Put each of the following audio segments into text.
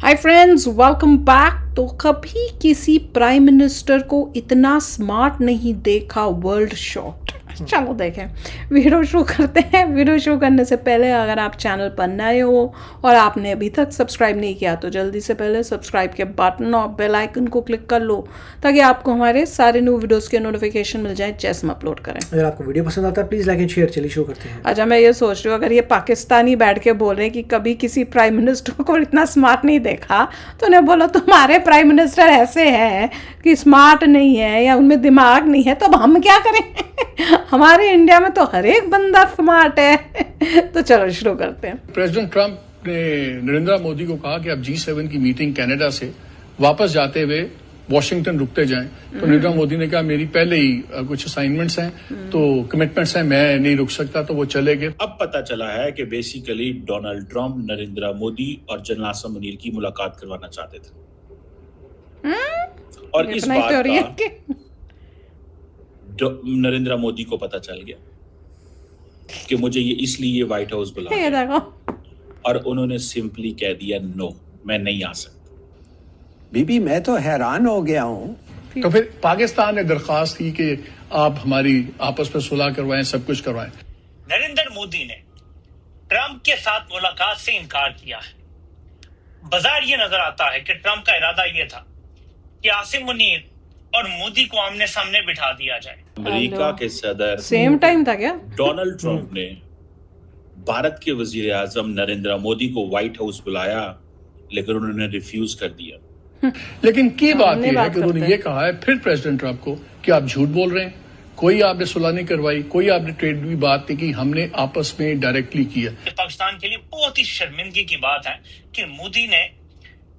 Hi friends, welcome back. तो कभी किसी प्राइम मिनिस्टर को इतना स्मार्ट नहीं देखा वर्ल्ड शॉट। चलो देखें, वीडियो शुरू करते हैं। वीडियो शुरू करने से पहले अगर आप चैनल पर नए हो और आपने अभी तक सब्सक्राइब नहीं किया तो जल्दी से पहले सब्सक्राइब के बटन और बेल आइकन को क्लिक कर लो ताकि आपको हमारे सारे न्यू वीडियोस के नोटिफिकेशन मिल जाए जैसे हम अपलोड करें। अगर आपको वीडियो पसंद आता है प्लीज़ लाइक एंड शेयर। चलिए शुरू करते हैं। अच्छा, मैं ये सोच रही हूँ अगर ये पाकिस्तानी बैठ के बोल रहे हैं कि कभी किसी प्राइम मिनिस्टर को इतना स्मार्ट नहीं देखा, तो उन्हें बोलो तुम्हारे प्राइम मिनिस्टर ऐसे हैं कि स्मार्ट नहीं है या उनमें दिमाग नहीं है, तो अब हम क्या करें? हमारे इंडिया में तो हर एक बंदा स्मार्ट है। तो चलो शुरू करते हैं। प्रेसिडेंट ट्रंप ने नरेंद्र मोदी को कहा कि आप G7 की मीटिंग कनाडा से वापस जाते हुए वॉशिंगटन रुकते जाएं। तो नरेंद्र मोदी ने कहा मेरी पहले ही कुछ असाइनमेंट्स हैं, तो कमिटमेंट्स हैं, मैं नहीं रुक सकता, तो वो चले गए। अब पता चला है कि basically Donald Trump Narendra Modi और जनरल आसिम मुनीर की मुलाकात करवाना चाहते थे। और इस बात का नरेंद्र मोदी को पता चल गया कि मुझे ये इसलिए व्हाइट हाउस बुलाया और उन्होंने सिंपली कह दिया नो, मैं नहीं आ सकता। बीबी मैं तो हैरान हो गया हूँ। तो फिर पाकिस्तान ने दरखास्त की कि आप हमारी आपस में सुलह करवाएं, सब कुछ करवाएं। नरेंद्र मोदी ने ट्रंप के साथ मुलाकात से इनकार किया है। बाजार ये नजर आता है कि ट्रंप का इरादा ये था कि आसिम मुनीर और मोदी को आमने सामने बिठा दिया जाए। अमेरिका के सदर सेम टाइम था क्या? डोनाल्ड ट्रंप ने भारत के वजीर आजम नरेंद्र मोदी को व्हाइट हाउस बुलाया, लेकिन उन्होंने रिफ्यूज कर दिया। लेकिन की बात यह है कि उन्होंने ये कहा है फिर प्रेसिडेंट ट्रंप को कि आप झूठ बोल रहे हैं, कोई आपने सुलह नहीं करवाई, कोई आपने ट्रेड की बात नहीं की, हमने आपस में डायरेक्टली किया। पाकिस्तान के लिए बहुत ही शर्मिंदगी की बात है कि मोदी ने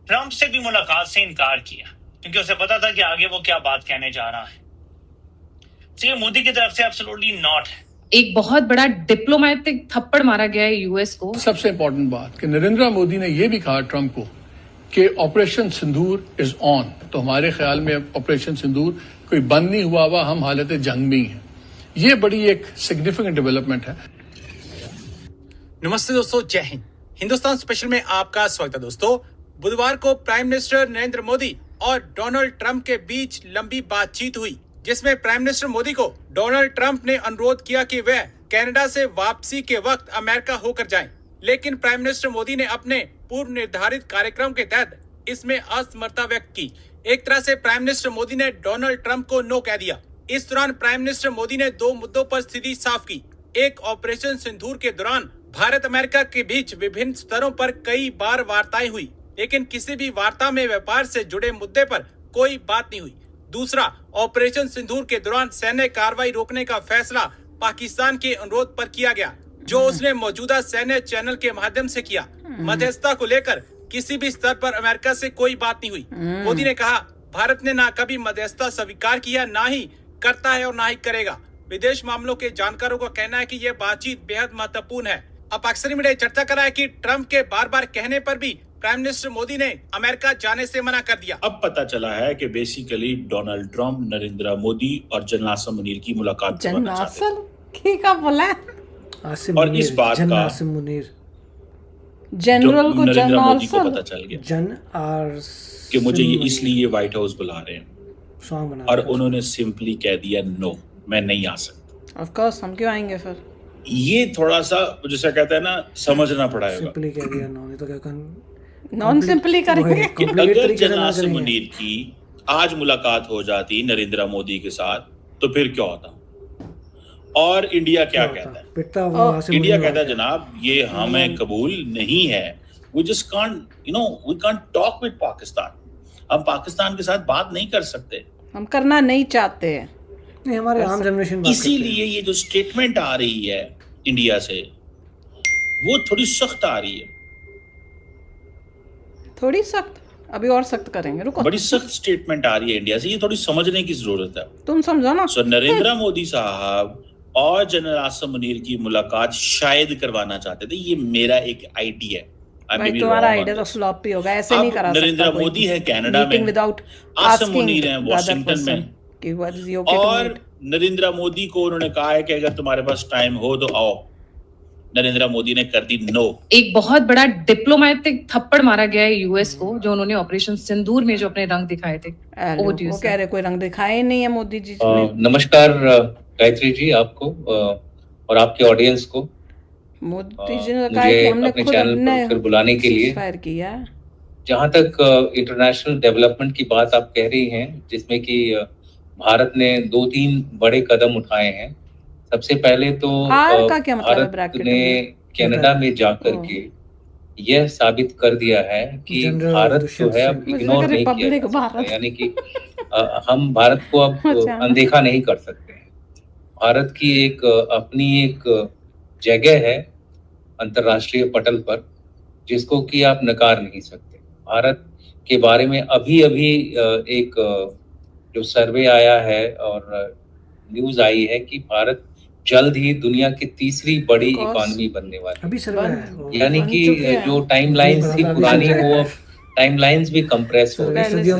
ट्रंप से भी मुलाकात से इनकार किया, क्योंकि उसे पता था कि आगे वो क्या बात कहने जा रहा है। तो ये मोदी की तरफ से एब्सोल्युटली नॉट है। एक बहुत बड़ा डिप्लोमेटिक थप्पड़ मारा गया है यूएस को। सबसे इंपॉर्टेंट बात कि नरेंद्र मोदी ने यह भी कहा ट्रंप को कि ऑपरेशन सिंदूर इज ऑन। तो हमारे ख्याल में ऑपरेशन सिंदूर कोई बंद नहीं हुआ, हम हालत जंग में ही हैं। ये बड़ी एक सिग्निफिकेंट डेवलपमेंट है। नमस्ते दोस्तों, जय हिंद। हिंदुस्तान स्पेशल में आपका स्वागत है। दोस्तों, बुधवार को प्राइम मिनिस्टर नरेंद्र मोदी और डोनाल्ड ट्रंप के बीच लंबी बातचीत हुई, जिसमें प्राइम मिनिस्टर मोदी को डोनाल्ड ट्रंप ने अनुरोध किया कि वह कनाडा से वापसी के वक्त अमेरिका होकर जाएं। लेकिन प्राइम मिनिस्टर मोदी ने अपने पूर्व निर्धारित कार्यक्रम के तहत इसमें असमर्थता व्यक्त की। एक तरह से प्राइम मिनिस्टर मोदी ने डोनाल्ड ट्रंप को नो कह दिया। इस दौरान प्राइम मिनिस्टर मोदी ने दो मुद्दों पर स्थिति साफ की। एक, ऑपरेशन सिंदूर के दौरान भारत अमेरिका के बीच विभिन्न स्तरों पर कई बार वार्ताएं हुई, लेकिन किसी भी वार्ता में व्यापार से जुड़े मुद्दे पर कोई बात नहीं हुई। दूसरा, ऑपरेशन सिंदूर के दौरान सैन्य कार्रवाई रोकने का फैसला पाकिस्तान के अनुरोध पर किया गया, जो उसने मौजूदा सैन्य चैनल के माध्यम से किया। मध्यस्थता को लेकर किसी भी स्तर पर अमेरिका से कोई बात नहीं हुई। मोदी ने कहा, भारत ने ना कभी मध्यस्थता स्वीकार किया, ना ही करता है और ना ही करेगा। विदेश मामलों के जानकारों का कहना है कि यह बातचीत बेहद महत्वपूर्ण है। अब पाकिस्तानी मीडिया चर्चा कर रहा है कि ट्रंप के बार बार कहने पर भी प्राइम मिनिस्टर मोदी ने अमेरिका जाने से मना कर दिया। अब पता चला है कि basically Donald Trump Narendra Modi और जनरल आसिम मुनीर की मुलाकात करवाना चाहते थे। बोला और इस बात का आसिम मुनीर जनरल को नरेंद्र मोदी को पता चल गया जन आर कि मुझे ये इसलिए व्हाइट हाउस बुला रहे हैं, सॉन्ग बना और उन्होंने सिंपली कह दिया नो, मैं नहीं आ सकता। ऑफ कोर्स, हम क्यों आएंगे फिर? ये थोड़ा सा जैसा कहते हैं ना, समझना पड़ेगा। सिंपली कह दिया नो, नहीं तो क्या नॉन सिंपली करेंगे। कि अगर जनरल आसिम मुनीर की आज मुलाकात हो जाती नरेंद्र मोदी के साथ, तो फिर क्या होता? और इंडिया क्या कहता है? इंडिया कहता है जनाब ये हमें कबूल नहीं है। We just can't, we can't talk with Pakistan. हम पाकिस्तान के साथ बात नहीं कर सकते, हम करना नहीं चाहते हैं। नहीं, हमारे आम जनरेशन इसीलिए ये जो स्टेटमेंट आ रही है इंडिया से, वो थोड़ी सख्त आ रही है। थोड़ी सख्त? अभी और सख्त करेंगे, रुको। बड़ी सख्त स्टेटमेंट आ रही है इंडिया से, ये थोड़ी समझने की जरूरत है। तुम समझो ना। सो नरेंद्र मोदी साहब और जनरल आसिम मुनीर की मुलाकात शायद करवाना चाहते थे। ये मेरा एक आइडिया है। तुम्हारा आइडिया तो फ्लॉप ही होगा, ऐसे नहीं करा सकता। नरेंद्र मोदी है कनाडा में, विदाउट आसिम मुनीर है वॉशिंगटन में, और नरेंद्र मोदी को उन्होंने कहा है कि अगर तुम्हारे पास टाइम हो तो आओ। नरेंद्र मोदी ने कर दी नो। एक बहुत बड़ा डिप्लोमेटिक थप्पड़ मारा गया है यूएस को, जो उन्होंने ऑपरेशन सिंदूर में जो अपने रंग दिखाए थे। वो कह रहे कोई रंग दिखाए ही नहीं है मोदी जी ने। नमस्कार गायत्री जी, आपको और आपके ऑडियंस को। मोदी जी ने कहा कि हमने अपने खुद चैनल अपने पर फिर बुलाने के लिए फायर किया। जहां तक इंटरनेशनल डेवलपमेंट की बात आप कह रही हैं, जिसमें कि भारत ने 2-3 बड़े कदम उठाए हैं। सबसे पहले तो भारत ने कनाडा में जाकर के यह साबित कर दिया है कि भारत जो है अब इग्नोर नहीं किया जा सकता, यानी कि हम भारत को अब अनदेखा नहीं कर सकते हैं। भारत की एक अपनी एक जगह है अंतर्राष्ट्रीय पटल पर, जिसको कि आप नकार नहीं सकते। भारत के बारे में अभी एक जो सर्वे आया है और न्यूज आई है कि भारत जल्द ही दुनिया की तीसरी बड़ी इकोनॉमी बनने वाली है, यानी कि जो टाइमलाइंस थी पुरानी, वो अब टाइमलाइंस भी कंप्रेस हो गई।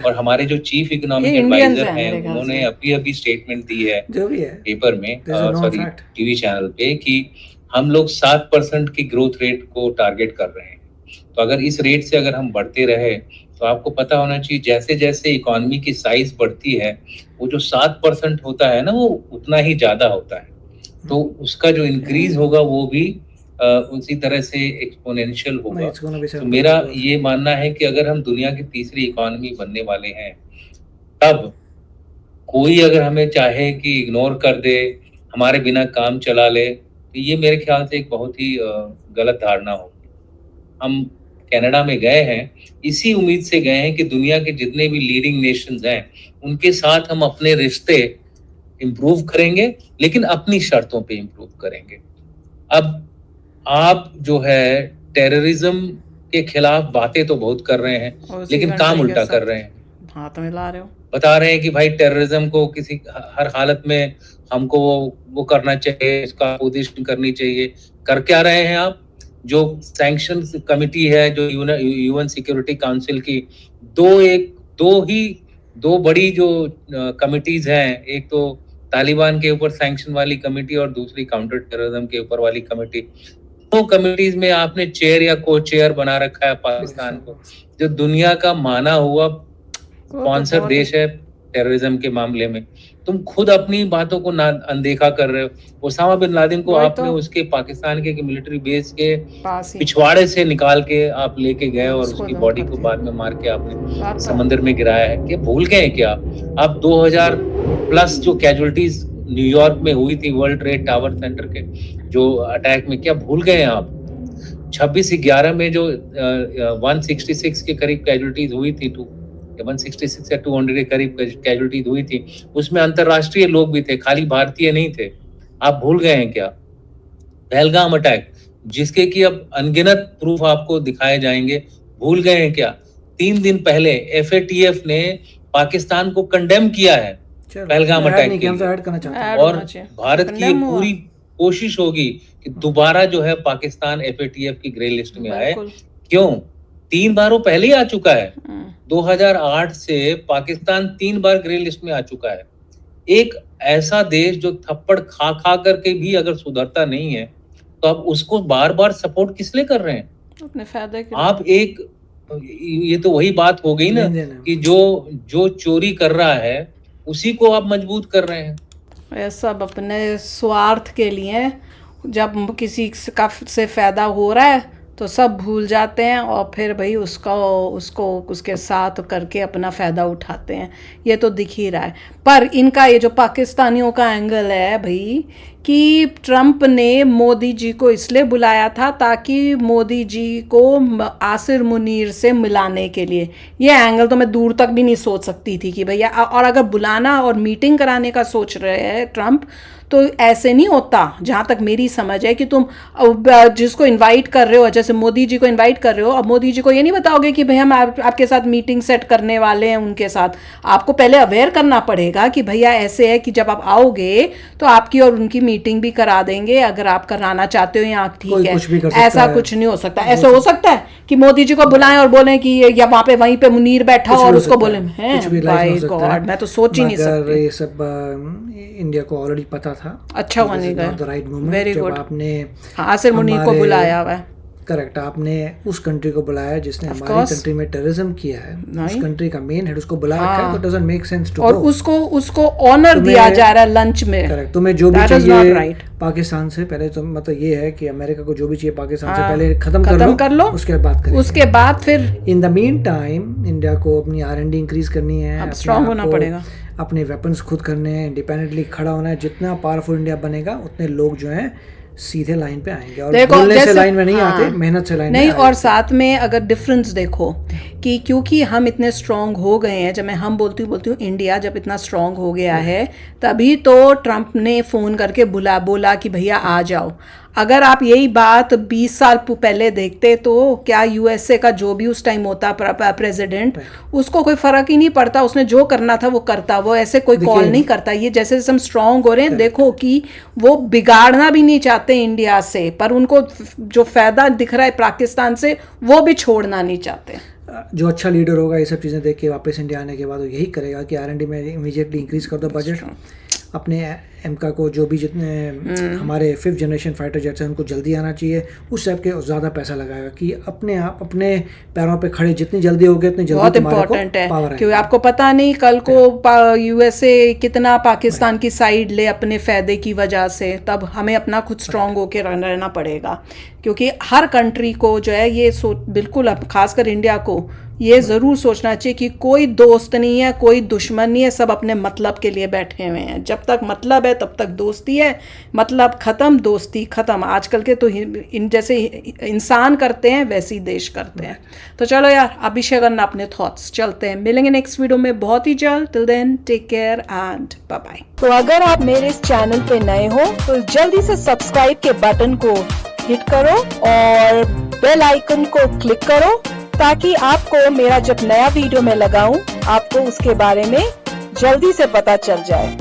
और हमारे जो चीफ इकोनॉमिक एडवाइजर हैं, उन्होंने अभी स्टेटमेंट दी है पेपर में, सॉरी टीवी चैनल पे, कि हम लोग 7% की ग्रोथ रेट को टारगेट कर रहे हैं। तो अगर इस रेट से अगर हम बढ़ते रहे, तो आपको पता होना चाहिए जैसे जैसे इकोनॉमी की साइज बढ़ती है, वो जो 7% होता है ना, वो उतना ही ज्यादा होता है। तो उसका जो इंक्रीज होगा वो भी उसी तरह से एक्सपोनेंशियल होगा। तो मेरा ये मानना है कि अगर हम दुनिया की तीसरी इकोनॉमी बनने वाले हैं, तब कोई अगर हमें चाहे कि इग्नोर कर दे, हमारे बिना काम चला ले, तो ये मेरे ख्याल से एक बहुत ही गलत धारणा होगी। हम कनाडा में गए हैं, इसी उम्मीद से गए हैं कि दुनिया के जितने भी लीडिंग नेशंस हैं, उनके साथ हम अपने रिश्ते इम्प्रूव करेंगे, लेकिन अपनी शर्तों पे इम्प्रूव करेंगे। अब आप जो है टेररिज्म के खिलाफ बातें तो बहुत कर रहे हैं, लेकिन काम उल्टा कर रहे हैं। हाथ मिला रहे हो, बता रहे हैं कि भाई टेररिज्म को किसी हर हालत में हमको वो करना चाहिए, इसका अपोजिशन करनी चाहिए। कर क्या रहे हैं आप? जो सैंक्शन कमिटी है, जो यूएन सिक्योरिटी काउंसिल की दो बड़ी जो कमिटीज हैं, एक तो तालिबान के ऊपर सैंक्शन वाली कमेटी और दूसरी काउंटर टेररिज्म के ऊपर वाली कमेटी, दो कमिटीज में आपने चेयर या को चेयर बना रखा है पाकिस्तान को, जो दुनिया का माना हुआ स्पॉन्सर देश है टेररिज्म के मामले में। तुम खुद अपनी बातों को अनदेखा कर रहे हो। ओसामा बिन लादेन को आपने उसके पाकिस्तान के मिलिट्री बेस के पिछवाड़े से निकाल के आप लेके गए और उसकी बॉडी को बाद में मार के आपने समंदर में गिराया है। क्या भूल गए क्या आप 2000 प्लस जो कैजुअलिटीज न्यूयॉर्क में हुई थी वर्ल्ड ट्रेड टावर सेंटर के जो अटैक में, क्या भूल गए आप? 26/11 में जो 166 के करीब कैजुअलिटीज हुई थी, 166 या 200 के करीब कैजुअलिटीज हुई थी, उसमें अंतरराष्ट्रीय लोग भी थे, खाली भारतीय नहीं थे। आप भूल गए हैं क्या? पहलगाम अटैक, जिसके कि अब अनगिनत प्रूफ आपको दिखाए जाएंगे, भूल गए हैं क्या? 3 दिन पहले FATF ने पाकिस्तान को कंडेम किया है पहलगाम अटैक के लिए, और भारत की पूरी कोशिश होगी कि दोबारा जो है पाकिस्तान FATF की ग्रे लिस्ट में आए। क्यों? 3 बार वो पहले ही आ चुका है। 2008 से पाकिस्तान 3 बार ग्रे लिस्ट में आ चुका है। एक ऐसा देश जो थप्पड़ खा करके भी अगर सुधरता नहीं है, तो आप उसको बार बार सपोर्ट किस लिए कर रहे हैं? अपने फायदे के आप ये तो वही बात हो गई ना कि जो चोरी कर रहा है उसी को आप मजबूत कर रहे हैं। ये सब अपने स्वार्थ के लिए, जब किसी का से फायदा हो रहा है तो सब भूल जाते हैं और फिर भाई उसको उसके साथ करके अपना फ़ायदा उठाते हैं। ये तो दिख ही रहा है। पर इनका ये जो पाकिस्तानियों का एंगल है भाई, कि ट्रंप ने मोदी जी को इसलिए बुलाया था ताकि मोदी जी को आसिर मुनीर से मिलाने के लिए। ये एंगल तो मैं दूर तक भी नहीं सोच सकती थी कि भैया, और अगर बुलाना और मीटिंग कराने का सोच रहे हैं ट्रंप, तो ऐसे नहीं होता। जहाँ तक मेरी समझ है कि तुम जिसको इनवाइट कर रहे हो, जैसे मोदी जी को इनवाइट कर रहे हो, अब मोदी जी को ये नहीं बताओगे कि भाई हम आपके साथ मीटिंग सेट करने वाले हैं उनके साथ। आपको पहले अवेयर करना पड़ेगा कि भैया ऐसे है कि जब आप आओगे तो आपकी और उनकी मीटिंग भी करा देंगे अगर आप कराना चाहते हो या ठीक कोई है, कुछ भी कर सकता ऐसा है। कुछ नहीं हो सकता। ऐसा हो सकता है कि मोदी जी को बुलाएं और बोलें कि या वहां पे वहीं पे मुनीर बैठा कुछ और भी हो उसको सकता बोले है, हैं कुछ भी लाइफ में हो बाय सकता है। गॉड, मैं तो सोच ही नहीं मगर सकती। ये सब इंडिया को ऑलरेडी पता था। अच्छा हुआ नहीं गए, राइट मोमेंट वेरी जब गुड। आपने हाँ, आसिर मुनीर को बुलाया हुआ है। करेक्ट, आपने उस कंट्री को बुलाया जिसने हमारी course. कंट्री में टेररिज्म किया है, उस नहीं। कंट्री का मेन हेड उसको बुलाया हाँ। है, तो डजंट मेक सेंस टू और गो। उसको ऑनर दिया जा रहा है लंच में। करेक्ट, तुम्हें जो भी That is not चाहिए right. पाकिस्तान से पहले, तो मतलब ये है कि अमेरिका को जो भी चाहिए पाकिस्तान से हाँ, पहले खत्म कर लो, उसके बाद बात करेंगे। उसके बाद फिर in the mean time India को अपनी R&D इंक्रीज करनी है, अब अपने strong आप होना को, पड़ेगा। अपने वेपन्स खुद करने हैं, इंडिपेंडेंटली खड़ा होना है। जितना पावरफुल इंडिया बनेगा उतने लोग जो हैं सीधे लाइन पे आएंगे, और देखो बोलने से जैसे लाइन में नहीं हाँ, आते, मेहनत से लाइन नहीं। में और साथ में अगर डिफरेंस देखो कि क्योंकि हम इतने स्ट्रांग हो गए हैं, जब मैं हम बोलती हूँ इंडिया जब इतना स्ट्रांग हो गया है, तभी तो ट्रम्प ने फ़ोन करके बोला कि भैया आ जाओ। अगर आप यही बात 20 साल पहले देखते तो क्या यूएसए का जो भी उस टाइम होता प्रेसिडेंट, उसको कोई फ़र्क ही नहीं पड़ता, उसने जो करना था वो करता, वो ऐसे कोई कॉल नहीं करता। ये जैसे जैसे हम स्ट्रांग हो रहे हैं, देखो कि वो बिगाड़ना भी नहीं चाहते इंडिया से, पर उनको जो फ़ायदा दिख रहा है पाकिस्तान से वो भी छोड़ना नहीं चाहते। जो अच्छा लीडर होगा ये सब चीज़ें देख के वापस इंडिया आने के बाद वो यही करेगा कि R&D में इमीडिएटली इंक्रीज कर दो बजट, अपने एमका को जो भी जितने हमारे 5th जनरेशन फाइटर जेट्स हैं उनको जल्दी आना चाहिए, उस टाइप के ज़्यादा पैसा लगाएगा कि अपने आप अपने पैरों पे खड़े जितनी जल्दी हो गए उतनी जल्दी बहुत तुम्हारे को इम्पोर्टेंट है, पावर क्योंकि आपको पता नहीं कल को यूएसए कितना पाकिस्तान की साइड ले अपने फ़ायदे की वजह से, तब हमें अपना खुद स्ट्रांग होकर रहना पड़ेगा। क्योंकि हर कंट्री को जो है ये बिल्कुल खासकर इंडिया को ये ज़रूर सोचना चाहिए कि कोई दोस्त नहीं है, कोई दुश्मन नहीं है, सब अपने मतलब के लिए बैठे हुए हैं। जब तक मतलब है तब तक दोस्ती है, मतलब ख़त्म दोस्ती ख़त्म। आजकल के तो इन जैसे इंसान करते हैं वैसे ही देश करते हैं। तो चलो यार, अभी शेयर करना अपने थॉट्स, चलते हैं, मिलेंगे नेक्स्ट वीडियो में बहुत ही जल्द। Till then take care and bye bye. तो अगर आप मेरे इस चैनल पे नए हो तो जल्दी से सब्सक्राइब के बटन को हिट करो और बेल आइकन को क्लिक करो, ताकि आपको मेरा जब नया वीडियो मैं लगाऊं आपको उसके बारे में जल्दी से पता चल जाए।